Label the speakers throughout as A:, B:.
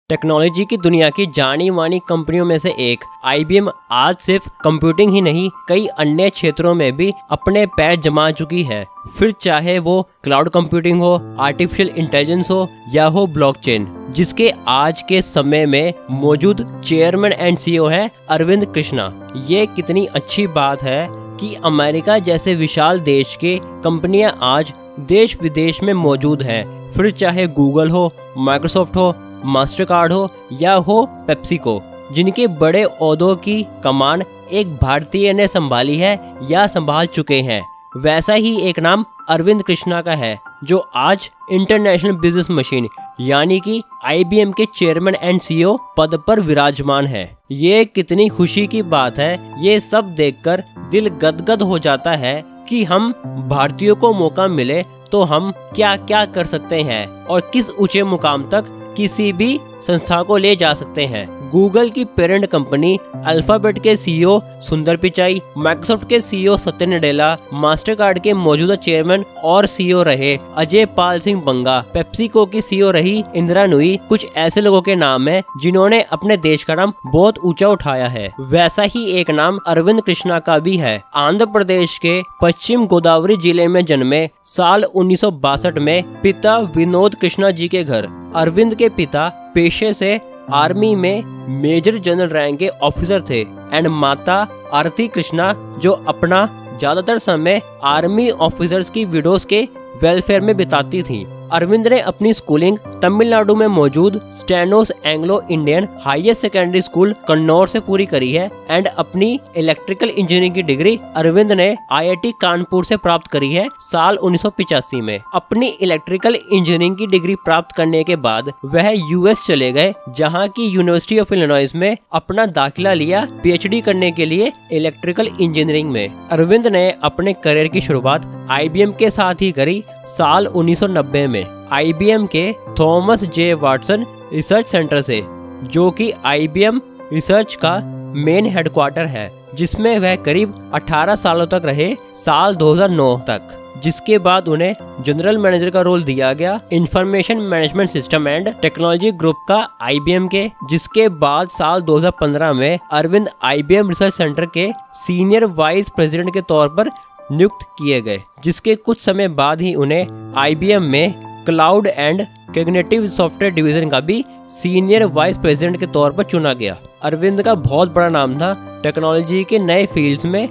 A: Technology की दुनिया की जानी मानी कंपनियों में से एक IBM आज सिर्फ कंप्यूटिंग ही नहीं कई अन्य क्षेत्रों में भी अपने पैर जमा चुकी है। फिर चाहे वो क्लाउड कंप्यूटिंग हो, आर्टिफिशियल इंटेलिजेंस हो या हो ब्लॉकचेन, जिसके आज के समय में मौजूद चेयरमैन एंड CEO है अरविंद कृष्णा। ये कितनी अच्छी बात है कि अमेरिका जैसे विशाल देश के कंपनियां आज देश विदेश में मौजूद हैं। फिर चाहे गूगल हो, माइक्रोसॉफ्ट हो, मास्टरकार्ड हो या हो पेप्सिको, जिनके बड़े ओहदों की कमान एक भारतीय ने संभाली है या संभाल चुके हैं। वैसा ही एक नाम अरविंद कृष्णा का है, जो आज इंटरनेशनल बिजनेस मशीन यानी कि IBM के चेयरमैन एंड CEO पद पर विराजमान है। ये कितनी खुशी की बात है। ये सब देखकर दिल गदगद हो जाता है कि हम भारतीयों को मौका मिले तो हम क्या क्या कर सकते हैं और किस ऊंचे मुकाम तक किसी भी संस्था को ले जा सकते हैं। गूगल की पेरेंट कंपनी अल्फाबेट के CEO सुंदर पिचाई, माइक्रोसॉफ्ट के CEO सत्य नडेला, मास्टरकार्ड के मौजूदा चेयरमैन और CEO रहे अजय पाल सिंह बंगा, पेप्सिको की CEO रही इंदिरा नुई, कुछ ऐसे लोगों के नाम हैं जिन्होंने अपने देश का नाम बहुत ऊंचा उठाया है। वैसा ही एक नाम अरविंद कृष्णा का भी है। आंध्र प्रदेश के पश्चिम गोदावरी जिले में जन्मे, साल 1962 में पिता विनोद कृष्णा जी के घर। अरविंद के पिता पेशे से आर्मी में मेजर जनरल रैंक के ऑफिसर थे एंड माता आरती कृष्णा जो अपना ज्यादातर समय आर्मी ऑफिसर्स की विडोज के वेलफेयर में बिताती थी। अरविंद ने अपनी स्कूलिंग तमिलनाडु में मौजूद स्टेनोस Anglo Indian higher secondary school Kannur से पूरी करी है एंड अपनी इलेक्ट्रिकल इंजीनियरिंग की डिग्री अरविंद ने IIT कानपुर से प्राप्त करी है साल 1985 में। अपनी इलेक्ट्रिकल इंजीनियरिंग की डिग्री प्राप्त करने के बाद वह US चले गए, जहां की यूनिवर्सिटी ऑफ इलिनॉइस में अपना दाखिला लिया PhD करने के लिए इलेक्ट्रिकल इंजीनियरिंग में। अरविंद ने अपने करियर की शुरुआत IBM के साथ ही करी साल 1990 में IBM के Thomas J Watson research centre से, जो कि IBM रिसर्च का मेन हेडक्वार्टर है, जिसमें वह करीब 18 सालों तक रहे साल 2009 तक, जिसके बाद उन्हें जनरल मैनेजर का रोल दिया गया information management system and technology group का IBM के, जिसके बाद साल 2015 में अरविंद IBM रिसर्च सेंटर के सीनियर वाइस प्रेसिडेंट के तौर पर नियुक्त किए गए, जिसके कुछ समय बाद ही उन्हें IBM में cloud and cognitive software division का भी सीनियर वाइस प्रेसिडेंट के तौर पर चुना गया। अरविंद का बहुत बड़ा नाम था टेक्नोलॉजी के नए फील्ड्स में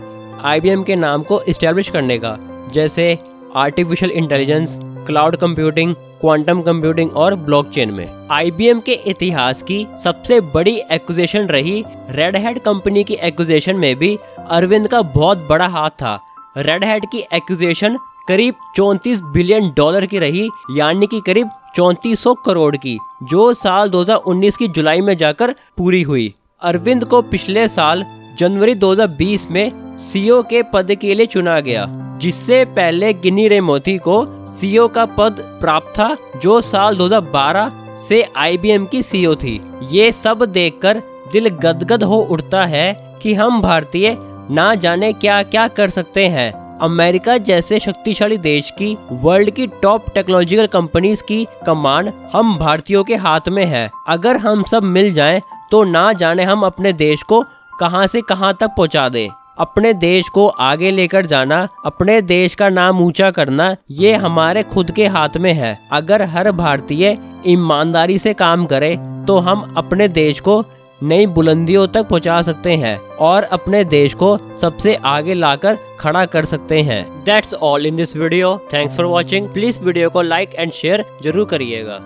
A: IBM के नाम को इस्टेब्लिश करने का, जैसे artificial intelligence, cloud computing, quantum computing और ब्लॉकचेन में। IBM के इतिहास की सबसे बड़ी एक्विजिशन रही रेड हैट कंपनी की एक्विजिशन में भी अरविंद का बहुत बड़ा हाथ था। रेड हैट की एक्विजिशन करीब $34 बिलियन की रही, यानी कि करीब 3400 करोड़ की, जो साल 2019 की जुलाई में जाकर पूरी हुई। अरविंद को पिछले साल जनवरी 2020 में CEO के पद के लिए चुना गया, जिससे पहले गिनी रेमोथी को CEO का पद प्राप्त था, जो साल 2012 से IBM की CEO थी। ये सब देखकर दिल गदगद हो उठता है कि हम भारतीय ना जाने क्या क्या कर सकते हैं। अमेरिका जैसे शक्तिशाली देश की वर्ल्ड की टॉप टेक्नोलॉजिकल कंपनीज की कमान हम भारतीयों के हाथ में है। अगर हम सब मिल जाएं तो ना जाने हम अपने देश को कहां से कहां तक पहुंचा दें। अपने देश को आगे लेकर जाना, अपने देश का नाम ऊंचा करना, ये हमारे खुद के हाथ में है। अगर हर भारतीय ईमानदारी से काम करे तो हम अपने देश को नई बुलंदियों तक पहुंचा सकते हैं और अपने देश को सबसे आगे लाकर खड़ा कर सकते हैं। That's all in this video. Thanks for watching. Please video को लाइक एंड शेयर जरूर करिएगा।